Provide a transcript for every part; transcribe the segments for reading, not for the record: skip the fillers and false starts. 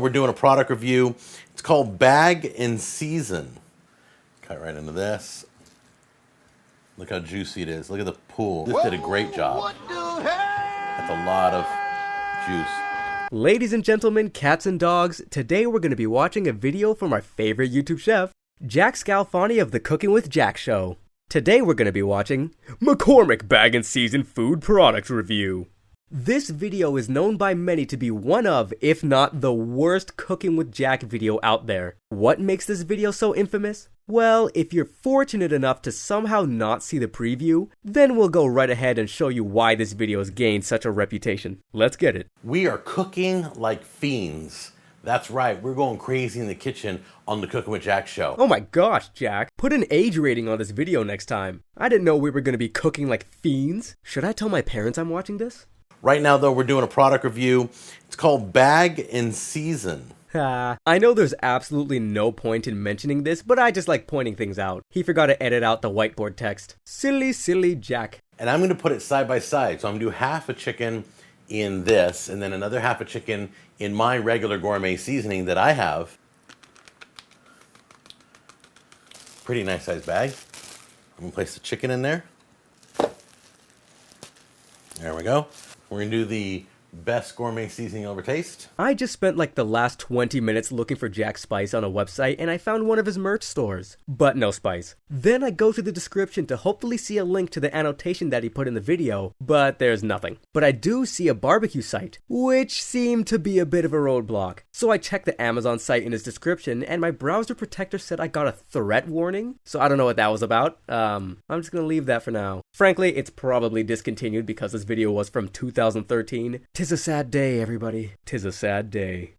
We're doing a product review. It's called Bag and Season. Cut right into this. Look how juicy it is. Look at the pool. This did a great job. That's a lot of juice. Ladies and gentlemen, cats and dogs, today we're going to be watching a video from our favorite YouTube chef, Jack Scalfani of the Cooking with Jack show. Today we're going to be watching McCormick Bag and Season Food Product Review. This video is known by many to be one of, if not the worst Cooking with Jack video out there. What makes this video so infamous? Well, if you're fortunate enough to somehow not see the preview, then we'll go right ahead and show you why this video has gained such a reputation. Let's get it. We are cooking like fiends. That's right, we're going crazy in the kitchen on the Cooking with Jack show. Oh my gosh, Jack. Put an age rating on this video next time. I didn't know we were going to be cooking like fiends. Should I tell my parents I'm watching this? Right now, though, we're doing a product review. It's called Bag and Season. I know there's absolutely no point in mentioning this, but I just like pointing things out. He forgot to edit out the whiteboard text. Silly, silly Jack. And I'm going to put it side by side. So I'm going to do half a chicken in this, and then another half a chicken in my regular gourmet seasoning that I have. Pretty nice sized bag. I'm going to place the chicken in there. There we go. We're going to do the best gourmet seasoning you'll ever taste. I just spent like the last 20 minutes looking for Jack Spice on a website and I found one of his merch stores, but no spice. Then I go to the description to hopefully see a link to the annotation that he put in the video, but there's nothing. But I do see a barbecue site, which seemed to be a bit of a roadblock. So I checked the Amazon site in his description and my browser protector said I got a threat warning, so I don't know what that was about. I'm just gonna leave that for now. Frankly, it's probably discontinued because this video was from 2013. 'Tis a sad day, everybody. 'Tis a sad day.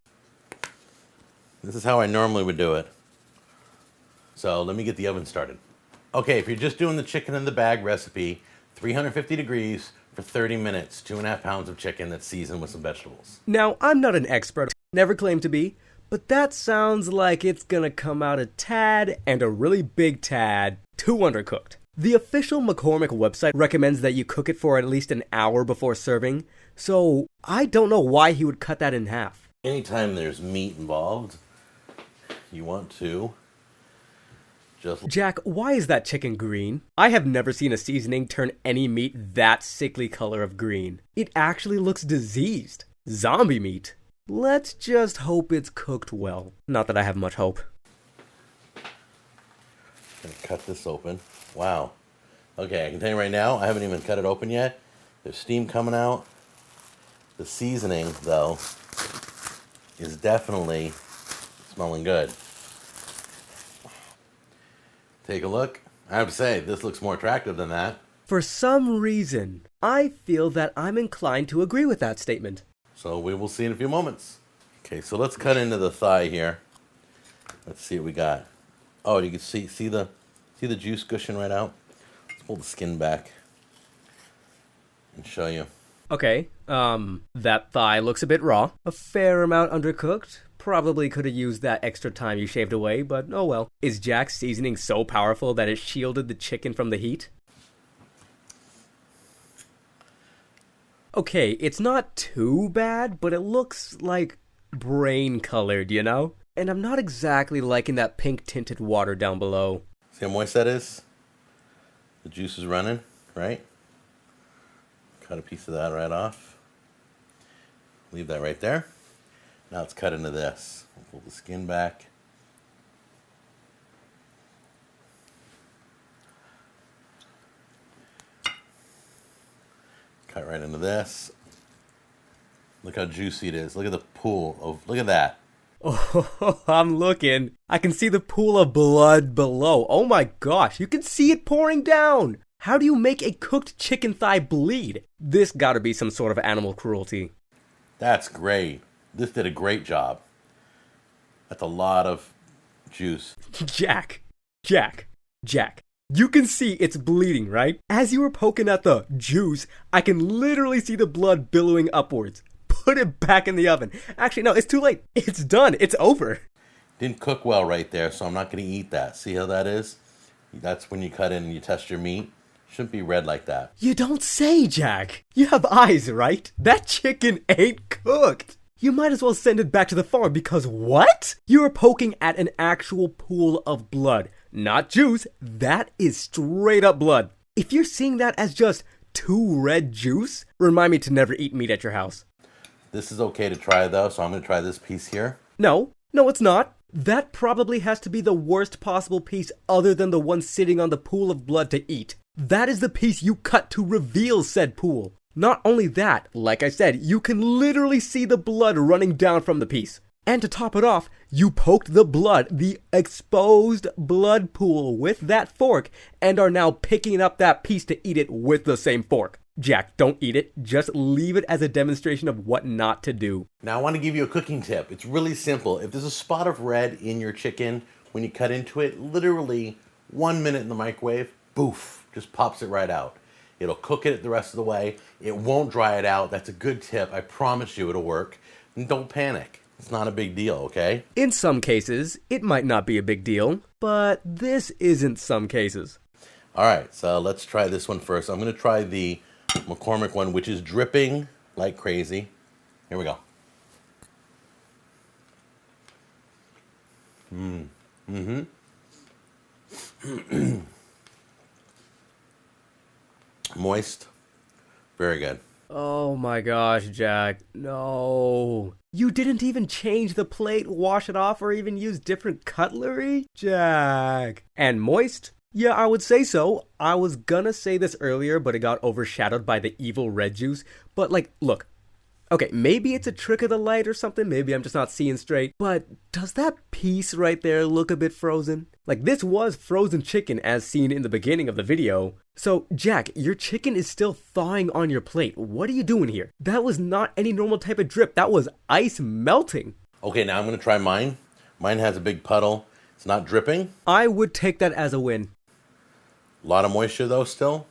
This is how I normally would do it. So let me get the oven started. Okay, if you're just doing the chicken in the bag recipe, 350 degrees for 30 minutes, 2.5 pounds of chicken that's seasoned with some vegetables. Now, I'm not an expert, never claimed to be, but that sounds like it's gonna come out a tad and a really big tad too undercooked. The official McCormick website recommends that you cook it for at least an hour before serving, so I don't know why he would cut that in half. Anytime there's meat involved, you want to just... Jack, why is that chicken green? I have never seen a seasoning turn any meat that sickly color of green. It actually looks diseased. Zombie meat. Let's just hope it's cooked well. Not that I have much hope. Gonna cut this open. Wow. Okay, I can tell you right now, I haven't even cut it open yet. There's steam coming out. The seasoning, though, is definitely smelling good. Take a look. I have to say, this looks more attractive than that. For some reason, I feel that I'm inclined to agree with that statement. So we will see in a few moments. Okay, so let's cut into the thigh here. Let's see what we got. Oh, you can see the juice gushing right out. Let's pull the skin back and show you. Okay, that thigh looks a bit raw. A fair amount undercooked. Probably could have used that extra time you shaved away, but oh well. Is Jack's seasoning so powerful that it shielded the chicken from the heat? Okay, it's not too bad, but it looks like brain colored, you know? And I'm not exactly liking that pink tinted water down below. See how moist that is? The juice is running, right? Cut a piece of that right off. Leave that right there. Now let's cut into this. We'll pull the skin back. Cut right into this. Look how juicy it is. Look at the pool. Look at that. Oh, I'm looking. I can see the pool of blood below. Oh my gosh, you can see it pouring down. How do you make a cooked chicken thigh bleed? This gotta be some sort of animal cruelty. That's great. This did a great job. That's a lot of juice. Jack. You can see it's bleeding, right? As you were poking at the juice, I can literally see the blood billowing upwards. Put it back in the oven. Actually, no, it's too late. It's done. It's over. Didn't cook well right there, so I'm not going to eat that. See how that is? That's when you cut in and you test your meat. Shouldn't be red like that. You don't say, Jack. You have eyes, right? That chicken ain't cooked. you might as well send it back to the farm because what? You're poking at an actual pool of blood. Not juice, that is straight up blood. If you're seeing that as just too red juice, remind me to never eat meat at your house. This is okay to try though, so I'm going to try this piece here. No, it's not. That probably has to be the worst possible piece other than the one sitting on the pool of blood to eat. That is the piece you cut to reveal said pool. Not only that, like I said, you can literally see the blood running down from the piece. And to top it off, you poked the exposed blood pool with that fork and are now picking up that piece to eat it with the same fork. Jack, don't eat it. Just leave it as a demonstration of what not to do. Now I want to give you a cooking tip. It's really simple. If there's a spot of red in your chicken, when you cut into it, literally 1 minute in the microwave, boof, just pops it right out. It'll cook it the rest of the way. It won't dry it out. That's a good tip. I promise you it'll work. And don't panic. It's not a big deal, okay? In some cases, it might not be a big deal, but this isn't some cases. All right, so let's try this one first. I'm going to try the McCormick one, which is dripping like crazy. Here we go. Moist. Very good. Oh my gosh, Jack. No. You didn't even change the plate, wash it off, or even use different cutlery? Jack. And moist? Yeah, I would say so. I was gonna say this earlier, but it got overshadowed by the evil red juice. But look. Okay, maybe it's a trick of the light or something. Maybe I'm just not seeing straight. But does that piece right there look a bit frozen? This was frozen chicken as seen in the beginning of the video. So, Jack, your chicken is still thawing on your plate. What are you doing here? That was not any normal type of drip. That was ice melting. Okay, now I'm going to try mine. Mine has a big puddle. It's not dripping. I would take that as a win. A lot of moisture though still.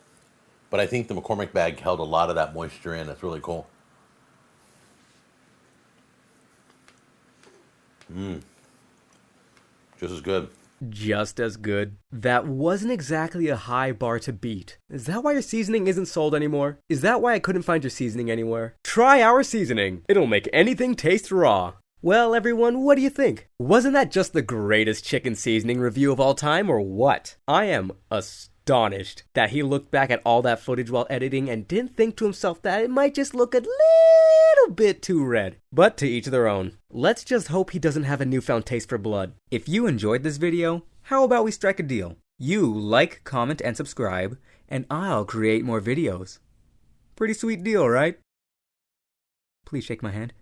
But I think the McCormick bag held a lot of that moisture in. That's really cool. Just as good. Just as good. That wasn't exactly a high bar to beat. Is that why your seasoning isn't sold anymore? Is that why I couldn't find your seasoning anywhere? Try our seasoning. It'll make anything taste raw. Well, everyone, what do you think? Wasn't that just the greatest chicken seasoning review of all time, or what? I am astonished that he looked back at all that footage while editing and didn't think to himself that it might just look a little bit too red. But to each their own. Let's just hope he doesn't have a newfound taste for blood. If you enjoyed this video, how about we strike a deal? You like, comment, and subscribe, and I'll create more videos. Pretty sweet deal, right? Please shake my hand.